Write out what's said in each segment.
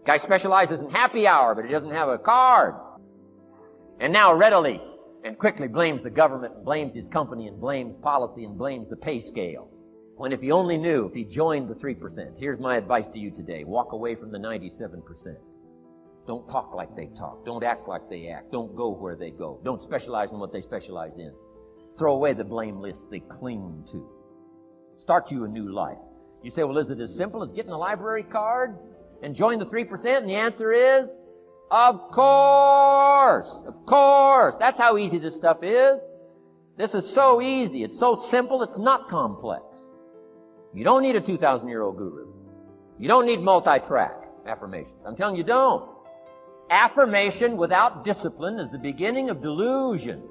Guy specializes in happy hour, but he doesn't have a card. And now readily and quickly blames the government, and blames his company, and blames policy, and blames the pay scale. When if he only knew, if he joined the 3%. Here's my advice to you today. Walk away from the 97%. Don't talk like they talk. Don't act like they act. Don't go where they go. Don't specialize in what they specialize in. Throw away the blame lists they cling to. Start you a new life. You say, well, is it as simple as getting a library card and join the 3%? And the answer is, of course. Of course. That's how easy this stuff is. This is so easy. It's so simple. It's not complex. You don't need a 2,000-year-old guru. You don't need multi-track affirmations. I'm telling you, don't. Affirmation without discipline is the beginning of delusion.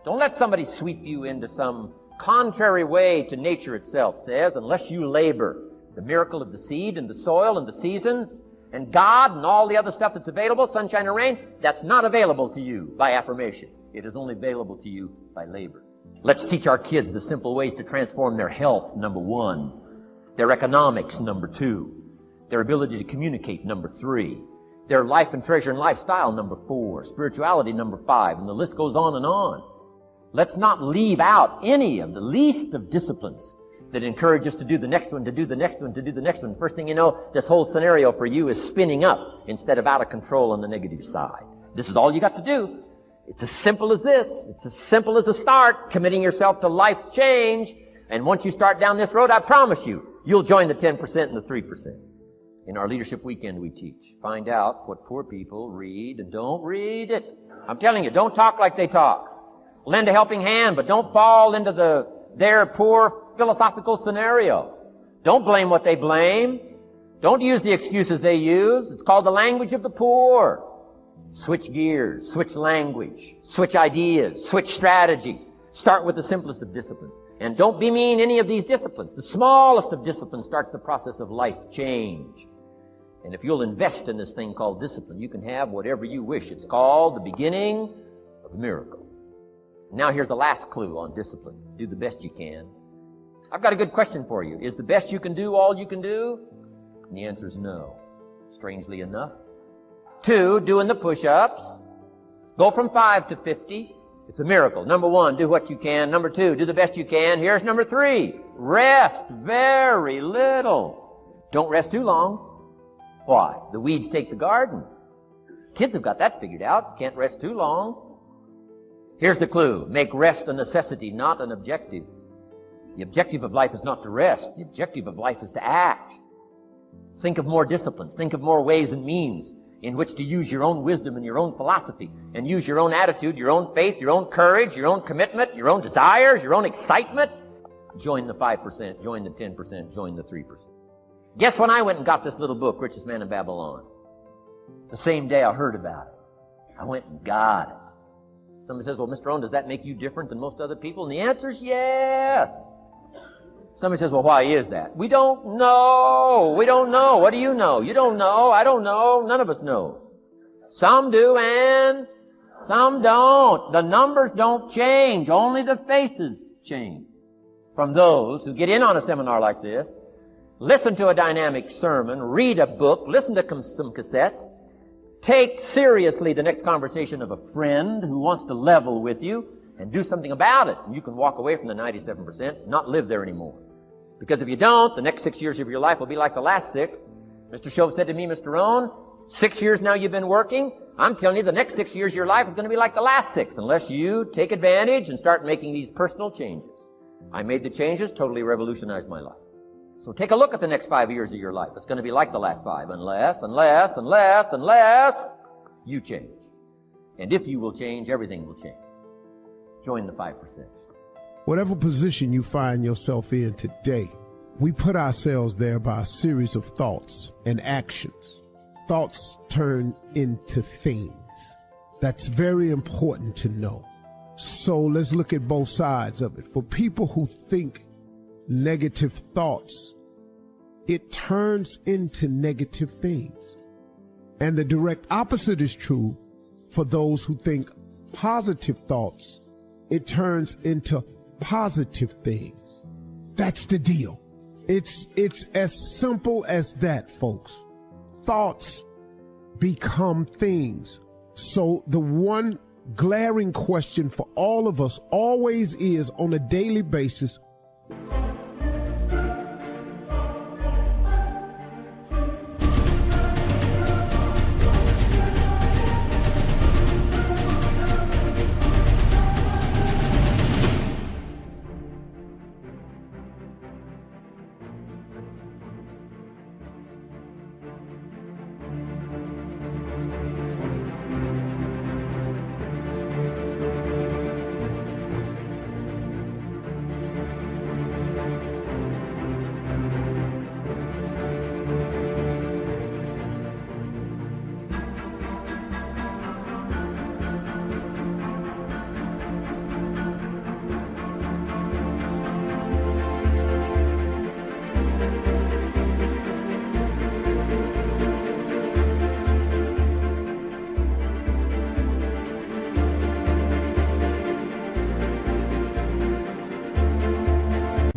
Don't let somebody sweep you into some contrary way to nature itself says, unless you labor the miracle of the seed and the soil and the seasons and God and all the other stuff that's available, sunshine and rain, that's not available to you by affirmation. It is only available to you by labor. Let's teach our kids the simple ways to transform their health, number 1. Their economics, number 2. Their ability to communicate, number 3. Their life and treasure and lifestyle, number 4. Spirituality, number 5. And the list goes on and on. Let's not leave out any of the least of disciplines that encourage us to do the next one, to do the next one, to do the next one. First thing you know, this whole scenario for you is spinning up instead of out of control on the negative side. This is all you got to do. It's as simple as this. It's as simple as a start, committing yourself to life change. And once you start down this road, I promise you, you'll join the 10% and the 3%. In our Leadership Weekend we teach. Find out what poor people read and don't read it. I'm telling you, don't talk like they talk. Lend a helping hand, but don't fall into their poor philosophical scenario. Don't blame what they blame. Don't use the excuses they use. It's called the language of the poor. Switch gears, switch language, switch ideas, switch strategy. Start with the simplest of disciplines. And don't bemean any of these disciplines. The smallest of disciplines starts the process of life change. And if you'll invest in this thing called discipline, you can have whatever you wish. It's called the beginning of a miracle. Now here's the last clue on discipline. Do the best you can. I've got a good question for you. Is the best you can do all you can do? And the answer is no. Strangely enough. 2, doing the push-ups. Go from 5 to 50. It's a miracle. Number 1, do what you can. Number 2, do the best you can. Here's number 3. Rest very little. Don't rest too long. Why? The weeds take the garden. Kids have got that figured out. Can't rest too long. Here's the clue. Make rest a necessity, not an objective. The objective of life is not to rest. The objective of life is to act. Think of more disciplines. Think of more ways and means in which to use your own wisdom and your own philosophy and use your own attitude, your own faith, your own courage, your own commitment, your own desires, your own excitement. Join the 5%, join the 10%, join the 3%. Guess when I went and got this little book, Richest Man in Babylon? The same day I heard about it. I went and got it. Somebody says, well, Mr. Rohn, does that make you different than most other people? And the answer is yes. Somebody says, well, why is that? We don't know. We don't know. What do you know? You don't know. I don't know. None of us knows. Some do and some don't. The numbers don't change. Only the faces change. From those who get in on a seminar like this, listen to a dynamic sermon, read a book, listen to some cassettes, take seriously the next conversation of a friend who wants to level with you, and do something about it. And you can walk away from the 97%, not live there anymore. Because if you don't, the next 6 years of your life will be like the last 6. Mr. Shove said to me, Mr. Rohn, 6 years now you've been working. I'm telling you, the next 6 years of your life is going to be like the last 6, unless you take advantage and start making these personal changes. I made the changes, totally revolutionized my life. So take a look at the next 5 years of your life. It's going to be like the last 5, unless you change. And if you will change, everything will change. Join the 5%. Whatever position you find yourself in today, we put ourselves there by a series of thoughts and actions. Thoughts turn into things. That's very important to know. So let's look at both sides of it. For people who think negative thoughts, it turns into negative things. And the direct opposite is true for those who think positive thoughts. It turns into positive things. That's the deal. It's as simple as that, folks. thoughts become things. So the one glaring question for all of us always is, on a daily basis,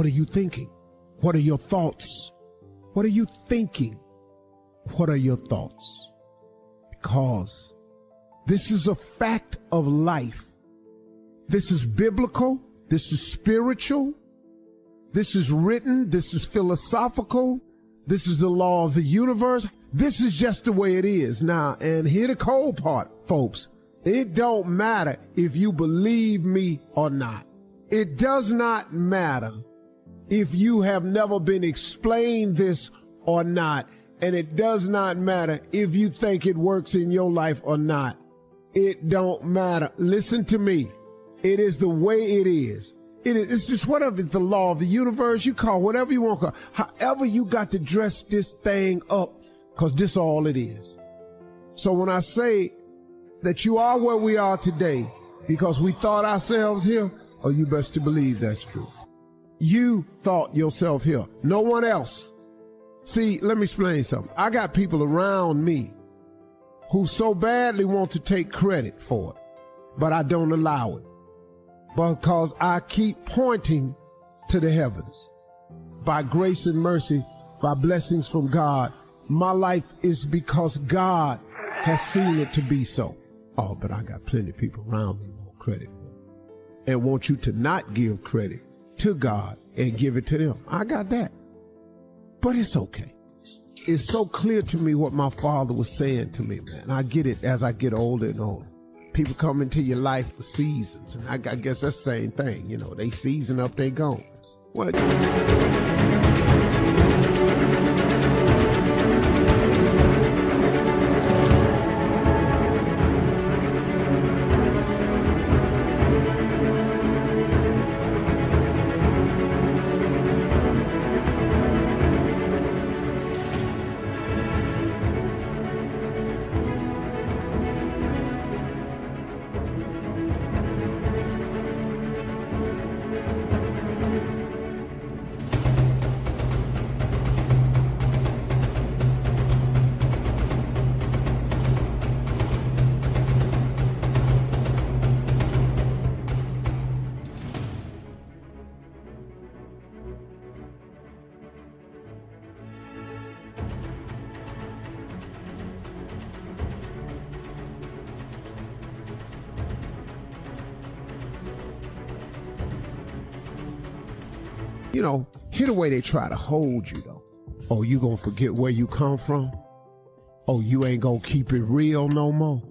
what are you thinking? What are your thoughts? What are you thinking? What are your thoughts? Because this is a fact of life. This is biblical. This is spiritual. This is written. This is philosophical. This is the law of the universe. This is just the way it is. Now, and here the cold part, folks. It don't matter if you believe me or not. It does not matter if you have never been explained this or not. And it does not matter if you think it works in your life or not. It don't matter. Listen to me. It is the way it is. It's just whatever. It's the law of the universe. You call whatever you want to call. However you got to dress this thing up, because this all it is. So when I say that you are where we are today because we thought ourselves here, oh, you best to believe that's true. You thought yourself here. No one else. See, let me explain something. I got people around me who so badly want to take credit for it, but I don't allow it because I keep pointing to the heavens. By grace and mercy, by blessings from God, my life is because God has seen it to be so. Oh, but I got plenty of people around me who want credit for it and want you to not give credit to God and give it to them. I got that. But it's okay. It's so clear to me what my father was saying to me, man. I get it as I get older and older. People come into your life for seasons, and I guess that's the same thing. You know, they season up, they gone. What? You know, hear the way they try to hold you, though. Oh, you gonna forget where you come from? Oh, you ain't gonna keep it real no more?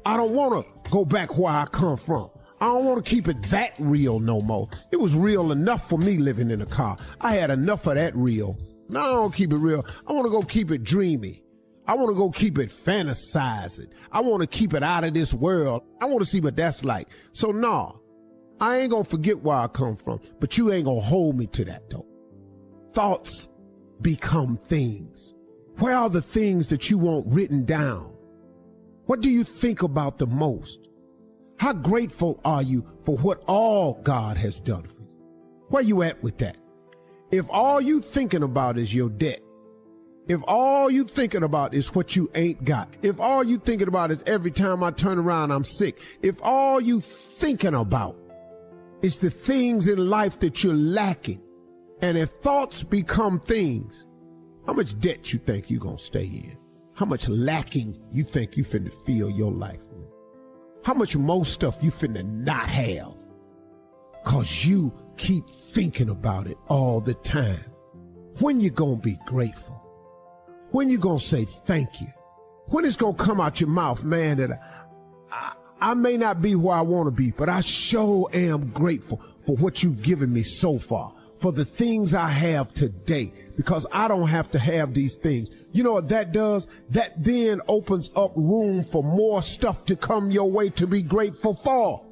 I don't wanna go back where I come from. I don't wanna keep it that real no more. It was real enough for me living in a car. I had enough of that real. Now I don't keep it real. I wanna go keep it dreamy. I wanna go keep it fantasizing. I wanna keep it out of this world. I wanna see what that's like. So nah. I ain't gonna forget where I come from, but you ain't gonna hold me to that, though. Thoughts become things. Where are the things that you want written down? What do you think about the most? How grateful are you for what all God has done for you? Where you at with that? If all you thinking about is your debt, if all you thinking about is what you ain't got, if all you thinking about is every time I turn around I'm sick, if all you thinking about it's the things in life that you're lacking. And if thoughts become things, how much debt you think you're going to stay in? how much lacking you think you finna fill your life with. How much more stuff you finna not have. Cause you keep thinking about it all the time. When you gonna be grateful? When you gonna say thank you? When it's gonna come out your mouth, man, that I may not be where I wanna be, but I sure am grateful for what you've given me so far, for the things I have today, because I don't have to have these things. You know what that does? That then opens up room for more stuff to come your way to be grateful for.